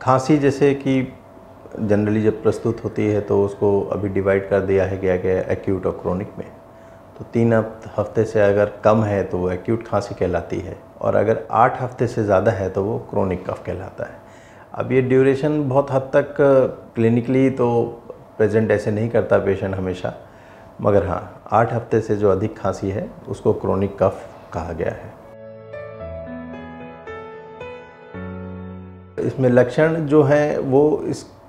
खांसी जैसे कि जनरली जब प्रस्तुत होती है तो उसको अभी डिवाइड कर दिया है गया है एक्यूट और क्रोनिक में। तो 3 हफ्ते से अगर कम है तो वो एक्यूट खांसी कहलाती है, और अगर 8 हफ्ते से ज़्यादा है तो वो क्रोनिक कफ कहलाता है। अब ये ड्यूरेशन बहुत हद तक क्लिनिकली तो प्रेजेंट ऐसे नहीं करता पेशेंट हमेशा, मगर हाँ 8 हफ्ते से जो अधिक खांसी है उसको क्रोनिक कफ कहा गया है। इसमें लक्षण जो हैं वो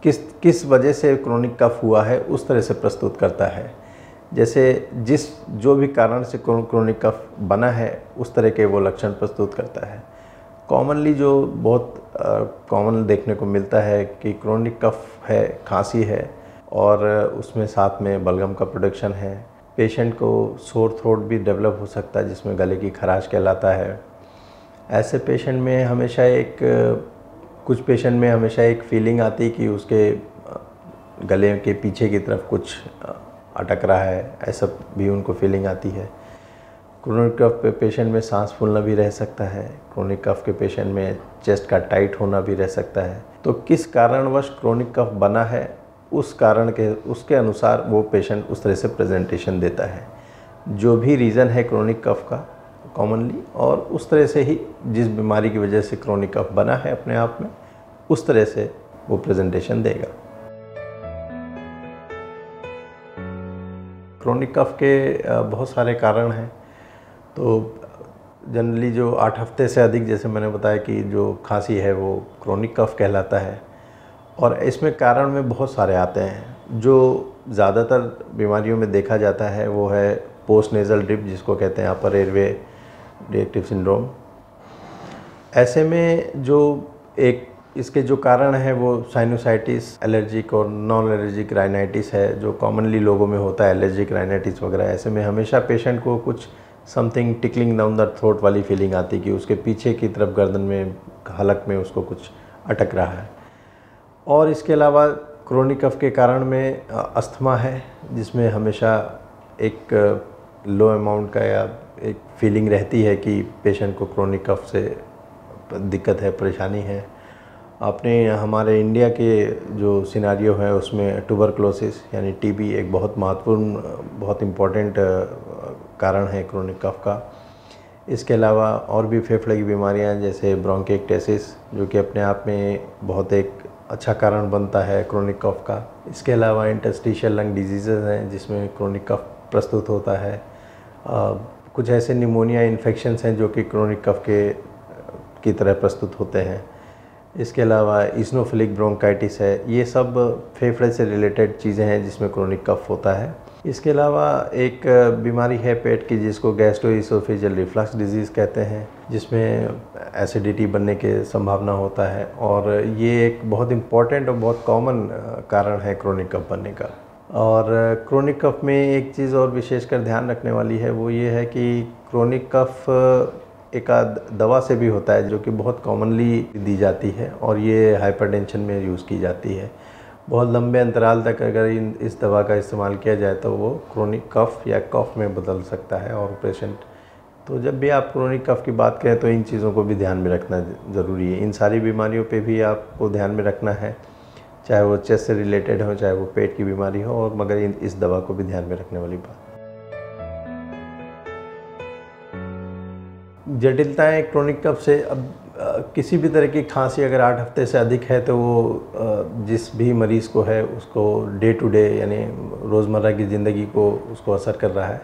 किस वजह से क्रोनिक कफ हुआ है उस तरह से प्रस्तुत करता है। जैसे जो भी कारण से क्रोनिक कफ बना है उस तरह के वो लक्षण प्रस्तुत करता है। कॉमनली जो बहुत कॉमन देखने को मिलता है कि क्रोनिक कफ है, खांसी है और उसमें साथ में बलगम का प्रोडक्शन है। पेशेंट को सोर थ्रोट भी डेवलप हो सकता है जिसमें गले की खराश कहलाता है। ऐसे पेशेंट में कुछ पेशेंट में हमेशा एक फीलिंग आती कि उसके गले के पीछे की तरफ कुछ अटक रहा है, ऐसा भी उनको फीलिंग आती है। क्रोनिक कफ के पेशेंट में सांस फूलना भी रह सकता है। क्रोनिक कफ के पेशेंट में चेस्ट का टाइट होना भी रह सकता है। तो किस कारणवश क्रोनिक कफ बना है उसके अनुसार वो पेशेंट उस तरह से प्रेजेंटेशन देता है। जो भी रीज़न है क्रोनिक कफ का कॉमनली, और उस तरह से ही जिस बीमारी की वजह से क्रोनिक कफ बना है अपने आप में, उस तरह से वो प्रेजेंटेशन देगा। क्रोनिक कफ के बहुत सारे कारण हैं। तो जनरली जो 8 हफ्ते से अधिक, जैसे मैंने बताया कि जो खांसी है वो क्रोनिक कफ कहलाता है, और इसमें कारण में बहुत सारे आते हैं। जो ज़्यादातर बीमारियों में देखा जाता है वो है पोस्ट नेज़ल ड्रिप, जिसको कहते हैं अपर एयरवे डिस्ट्रक्टिव सिंड्रोम। ऐसे में जो इसके जो कारण है वो साइनोसाइटिस, एलर्जिक और नॉन एलर्जिक राइनाइटिस है, जो कॉमनली लोगों में होता है, एलर्जिक राइनाइटिस वगैरह। ऐसे में हमेशा पेशेंट को कुछ something tickling down the throat वाली फीलिंग आती कि उसके पीछे की तरफ गर्दन में, हलक में उसको कुछ अटक रहा है। और इसके अलावा क्रोनिक कफ के कारण में अस्थमा है, जिसमें हमेशा एक लो अमाउंट का या एक फीलिंग रहती है कि पेशेंट को क्रोनिक कफ से दिक्कत है, परेशानी है। हमारे इंडिया के जो सिनारियो है उसमें ट्यूबरक्लोसिस यानी टीबी एक बहुत महत्वपूर्ण, बहुत इम्पोर्टेंट कारण है क्रोनिक कफ का। इसके अलावा और भी फेफड़े की बीमारियां जैसे ब्रोंकाइटिस, जो कि अपने आप में बहुत एक अच्छा कारण बनता है क्रोनिक कफ का। इसके अलावा इंटरस्टिशियल लंग डिजीज़ हैं जिसमें क्रोनिक कफ प्रस्तुत होता है। कुछ ऐसे निमोनिया इन्फेक्शंस हैं जो कि क्रोनिक कफ की तरह प्रस्तुत होते हैं। इसके अलावा इस्नोफिलिक ब्रोंकाइटिस है। ये सब फेफड़े से रिलेटेड चीज़ें हैं जिसमें क्रोनिक कफ होता है। इसके अलावा एक बीमारी है पेट की जिसको गैस्ट्रोइसोफेजियल रिफ्लक्स डिजीज़ कहते हैं, जिसमें एसिडिटी बनने के संभावना होता है, और ये एक बहुत इम्पॉर्टेंट और बहुत कॉमन कारण है क्रोनिक कफ बनने का। और क्रोनिक कफ में एक चीज़ और विशेषकर ध्यान रखने वाली है, वो ये है कि क्रोनिक कफ एक दवा से भी होता है जो कि बहुत कॉमनली दी जाती है, और ये हाइपरटेंशन में यूज़ की जाती है। बहुत लंबे अंतराल तक अगर इस दवा का इस्तेमाल किया जाए तो वो क्रोनिक कफ या कफ में बदल सकता है। और पेशेंट, तो जब भी आप क्रोनिक कफ की बात करें तो इन चीज़ों को भी ध्यान में रखना ज़रूरी है। इन सारी बीमारियों पे भी आपको ध्यान में रखना है, चाहे वो चेस्ट से रिलेटेड हो, चाहे वो पेट की बीमारी हो, और मगर इस दवा को भी ध्यान में रखने वाली बात। जटिलताएं क्रोनिक कफ से, अब किसी भी तरह की खांसी अगर 8 हफ्ते से अधिक है तो वो जिस भी मरीज़ को है उसको डे टू डे यानी रोज़मर्रा की ज़िंदगी को उसको असर कर रहा है।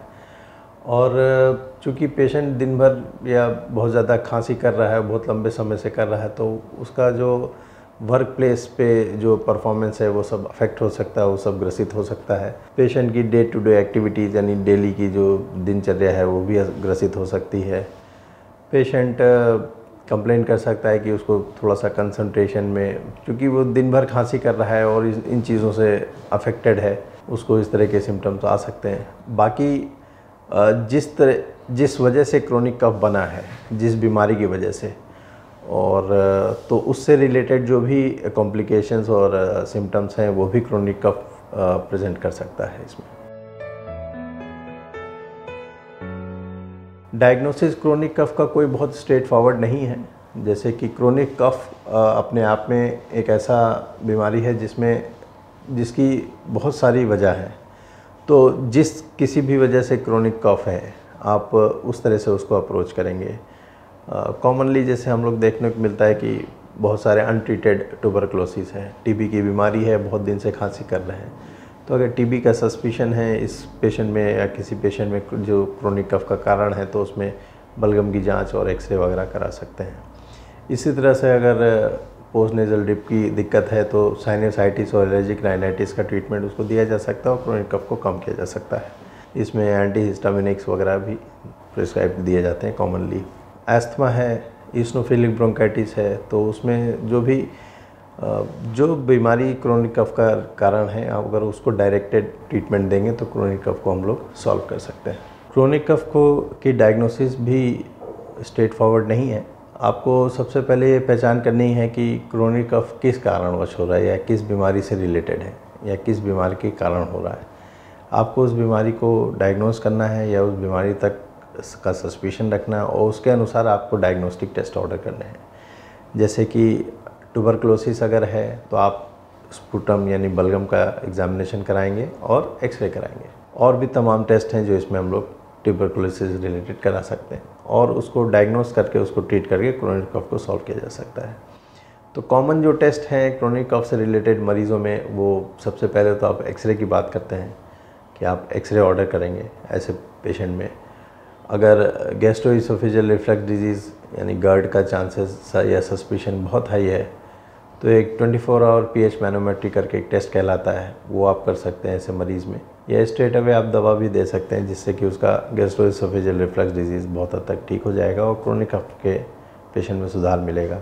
और चूँकि पेशेंट दिन भर या बहुत ज़्यादा खांसी कर रहा है, बहुत लंबे समय से कर रहा है, तो उसका जो वर्क प्लेस पे जो परफॉर्मेंस है वो सब अफेक्ट हो सकता है, वो सब ग्रसित हो सकता है। पेशेंट की डे टू डे एक्टिविटीज़ यानी डेली की जो दिनचर्या है वो भी ग्रसित हो सकती है। पेशेंट कंप्लेन कर सकता है कि उसको थोड़ा सा कंसंट्रेशन में, क्योंकि वो दिन भर खांसी कर रहा है और इन चीज़ों से अफेक्टेड है, उसको इस तरह के सिम्टम्स आ सकते हैं। बाकी जिस वजह से क्रोनिक कफ बना है, जिस बीमारी की वजह से, और तो उससे रिलेटेड जो भी कॉम्प्लिकेशंस और सिम्टम्स हैं वो भी क्रोनिक कफ प्रेजेंट कर सकता है इसमें। डायग्नोसिस क्रोनिक कफ का कोई बहुत स्ट्रेट फॉरवर्ड नहीं है। जैसे कि क्रोनिक कफ अपने आप में एक ऐसा बीमारी है जिसकी बहुत सारी वजह है। तो किसी भी वजह से क्रोनिक कफ है, आप उस तरह से उसको अप्रोच करेंगे। कॉमनली जैसे हम लोग देखने को मिलता है कि बहुत सारे अनट्रीटेड ट्यूबरकुलोसिस है, टीबी की बीमारी है, बहुत दिन से खांसी कर रहे हैं। तो अगर टीबी का सस्पिशन है इस पेशेंट में या किसी पेशेंट में जो क्रोनिक कफ का कारण है, तो उसमें बलगम की जांच और एक्सरे वगैरह करा सकते हैं। इसी तरह से अगर पोस्ट नेजल ड्रिप की दिक्कत है तो साइनसाइटिस और एलर्जिक राइनाइटिस का ट्रीटमेंट उसको दिया जा सकता है और क्रोनिक कफ को कम किया जा सकता है। इसमें एंटीहिस्टामिनिक्स वगैरह भी प्रिस्क्राइब दिए जाते हैं कॉमनली। एस्थमा है, इस्नोफिलिक ब्रोंकाइटिस है, तो उसमें जो बीमारी क्रोनिक कफ का कारण है, अगर उसको डायरेक्टेड ट्रीटमेंट देंगे तो क्रोनिक कफ को हम लोग सॉल्व कर सकते हैं। क्रोनिक कफ की डायग्नोसिस भी स्ट्रेट फॉरवर्ड नहीं है। आपको सबसे पहले ये पहचान करनी है कि क्रोनिक कफ किस कारणवश हो रहा है या किस बीमारी से रिलेटेड है या किस बीमारी के कारण हो रहा है। आपको उस बीमारी को डायग्नोस करना है या उस बीमारी तक का सस्पिशन रखना है और उसके अनुसार आपको डायग्नोस्टिक टेस्ट ऑर्डर करने हैं। जैसे कि ट्यूबरकुलोसिस अगर है तो आप स्पुटम यानी बलगम का एग्जामिनेशन कराएंगे और एक्सरे कराएंगे। और भी तमाम टेस्ट हैं जो इसमें हम लोग ट्यूबरकुलोसिस रिलेटेड करा सकते हैं और उसको डायग्नोस करके उसको ट्रीट करके क्रोनिक कफ को सॉल्व किया जा सकता है। तो कॉमन जो टेस्ट हैं क्रोनिक कफ से रिलेटेड मरीज़ों में, वो सबसे पहले तो आप एक्सरे की बात करते हैं कि आप एक्सरे ऑर्डर करेंगे ऐसे पेशेंट में। अगर गैस्ट्रोइसोफेजियल रिफ्लक्स डिजीज़ यानी GERD का चांसेस या सस्पिशन बहुत हाई है तो एक 24 आवर पीएच मैनोमेट्री करके एक टेस्ट कहलाता है, वो आप कर सकते हैं ऐसे मरीज़ में। या स्ट्रेट अवे आप दवा भी दे सकते हैं जिससे कि उसका गैस्ट्रोइसोफेजियल रिफ्लक्स डिजीज़ बहुत हद तक ठीक हो जाएगा और क्रोनिक कफ के पेशेंट में सुधार मिलेगा।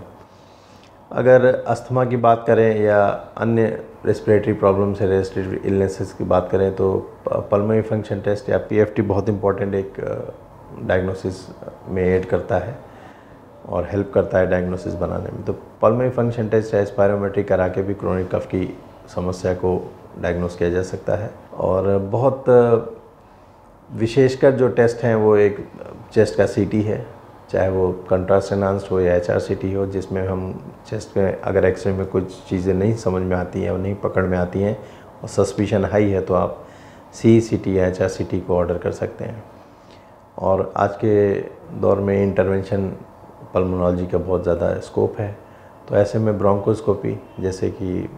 अगर अस्थमा की बात करें या अन्य रेस्पिरेटरी प्रॉब्लम से रेस्पिरेटरी इलनेसेस की बात करें तो पल्मोनरी फंक्शन टेस्ट या पीएफटी बहुत इंपॉर्टेंट एक डायग्नोसिस में ऐड करता है और हेल्प करता है डायग्नोसिस बनाने में। तो पल्मोनरी फंक्शन टेस्ट या स्पायरोमेट्री करा के भी क्रोनिक कफ की समस्या को डायग्नोस किया जा सकता है। और बहुत विशेषकर जो टेस्ट हैं वो एक चेस्ट का सीटी है, चाहे वो कंट्रास्ट एनहांस्ड हो या HRCT हो, जिसमें हम चेस्ट में अगर एक्सरे में कुछ चीज़ें नहीं समझ में आती हैं और नहीं पकड़ में आती हैं और सस्पिशन हाई है तो आप CECT या HRCT को ऑर्डर कर सकते हैं। और आज के दौर में इंटरवेंशन पल्मोनोलॉजी का बहुत ज़्यादा स्कोप है, तो ऐसे में ब्रोंकोस्कोपी, जैसे कि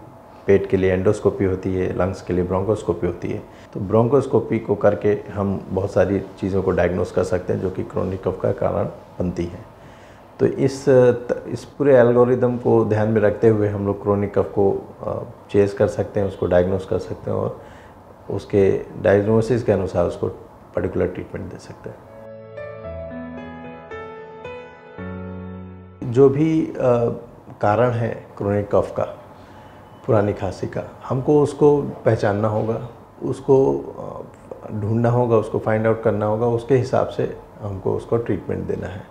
पेट के लिए एंडोस्कोपी होती है, लंग्स के लिए ब्रोंकोस्कोपी होती है, तो ब्रोंकोस्कोपी को करके हम बहुत सारी चीज़ों को डायग्नोस कर सकते हैं जो कि क्रोनिक कफ का कारण बनती हैं। तो इस पूरे एल्गोरिदम को ध्यान में रखते हुए हम लोग क्रोनिक कफ को चेस कर सकते हैं, उसको डायग्नोस कर सकते हैं और उसके डायग्नोसिस के अनुसार उसको पर्टिकुलर ट्रीटमेंट दे सकते हैं। जो भी कारण है क्रोनिक कफ का, पुरानी खांसी का, हमको उसको पहचानना होगा, उसको ढूंढना होगा, उसको फाइंड आउट करना होगा, उसके हिसाब से हमको उसको ट्रीटमेंट देना है।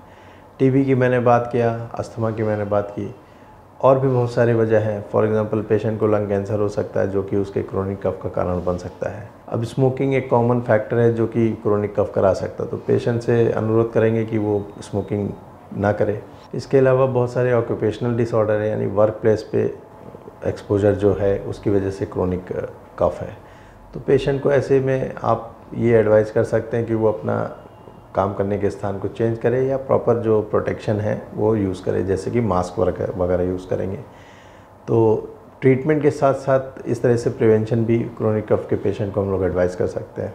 टीबी की मैंने बात किया, अस्थमा की मैंने बात की, और भी बहुत सारी वजह हैं। फॉर एग्जांपल पेशेंट को लंग कैंसर हो सकता है जो कि उसके क्रोनिक कफ का कारण बन सकता है। अब स्मोकिंग एक कॉमन फैक्टर है जो कि क्रोनिक कफ करा सकता है, तो पेशेंट से अनुरोध करेंगे कि वो स्मोकिंग ना करे। इसके अलावा बहुत सारे ऑक्यूपेशनल डिसऑर्डर है, यानी वर्क प्लेस पे एक्सपोजर जो है उसकी वजह से क्रोनिक कफ है। तो पेशेंट को ऐसे में आप ये एडवाइस कर सकते हैं कि वो अपना काम करने के स्थान को चेंज करे या प्रॉपर जो प्रोटेक्शन है वो यूज़ करे, जैसे कि मास्क वगैरह यूज़ करेंगे। तो ट्रीटमेंट के साथ साथ इस तरह से प्रिवेंशन भी क्रोनिक कफ के पेशेंट को हम लोग एडवाइस कर सकते हैं।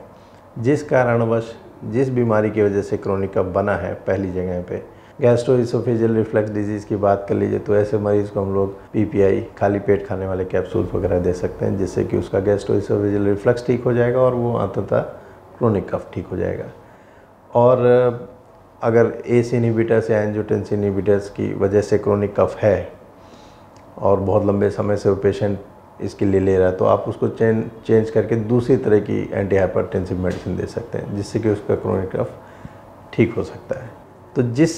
जिस कारणवश जिस बीमारी की वजह से क्रोनिक कफ बना है, पहली जगह पे गैस्ट्रोइसोफेजियल रिफ्लक्स डिजीज़ की बात कर लीजिए तो ऐसे मरीज़ को हम लोग PPI खाली पेट खाने वाले कैप्सूल्स वगैरह दे सकते हैं, जिससे कि उसका गैस्ट्रोइसोफेजियल रिफ्लक्स ठीक हो जाएगा और वो अंततः क्रोनिक कफ ठीक हो जाएगा। और अगर ACE इनहिबिटर्स या एंजियोटेंसिन इनहिबिटर्स की वजह से क्रोनिक कफ है और बहुत लंबे समय से वो पेशेंट इसके लिए ले रहा है, तो आप उसको चेंज करके दूसरी तरह की एंटी हाइपरटेंसिव मेडिसिन दे सकते हैं, जिससे कि उसका क्रोनिक कफ ठीक हो सकता है। तो जिस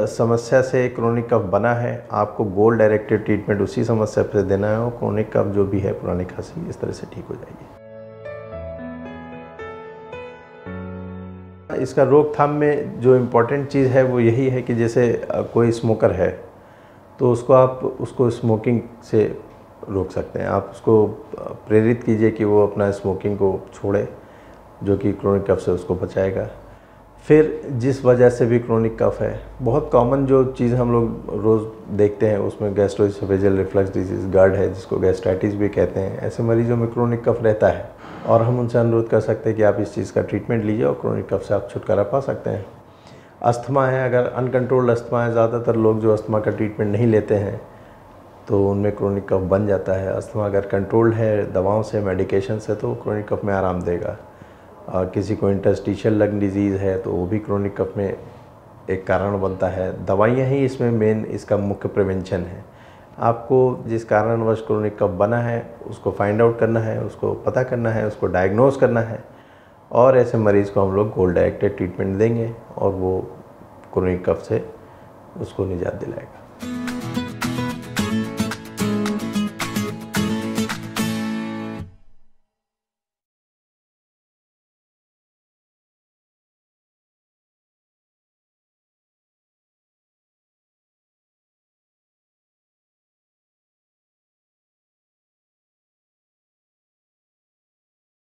समस्या से क्रोनिक कफ बना है, आपको गोल डायरेक्टेड ट्रीटमेंट उसी समस्या पर देना है और क्रोनिक कफ जो भी है, पुरानी खांसी, इस तरह से ठीक हो जाएगी। इसका रोकथाम में जो इम्पोर्टेंट चीज़ है वो यही है कि जैसे कोई स्मोकर है तो उसको स्मोकिंग से रोक सकते हैं। आप उसको प्रेरित कीजिए कि वो अपना स्मोकिंग को छोड़े, जो कि क्रोनिक कफ से उसको बचाएगा। फिर जिस वजह से भी क्रोनिक कफ है, बहुत कॉमन जो चीज़ हम लोग रोज़ देखते हैं उसमें गैस्ट्रोइसोफेजियल रिफ्लक्स डिजीज़, GERD है, जिसको गैस्ट्राइटिस भी कहते हैं। ऐसे मरीजों में क्रोनिक कफ रहता है और हम उनसे अनुरोध कर सकते हैं कि आप इस चीज़ का ट्रीटमेंट लीजिए और क्रोनिक कफ से आप छुटकारा पा सकते हैं। अस्थमा है, अगर अनकंट्रोल्ड अस्थमा है, ज़्यादातर लोग जो अस्थमा का ट्रीटमेंट नहीं लेते हैं तो उनमें क्रोनिक कफ बन जाता है। अस्थमा अगर कंट्रोल्ड है दवाओं से, मेडिकेशन से, तो क्रोनिक कफ में आराम देगा। किसी को इंटरस्टिशियल लंग डिजीज़ है तो वो भी क्रोनिक कफ में एक कारण बनता है। दवाइयाँ ही इसमें मेन इसका मुख्य प्रिवेंशन है। आपको जिस कारणवश क्रोनिक कफ बना है उसको फाइंड आउट करना है, उसको पता करना है, उसको डायग्नोज करना है और ऐसे मरीज़ को हम लोग गोल डायरेक्टेड ट्रीटमेंट देंगे और वो क्रोनिक कफ से उसको निजात दिलाएगा।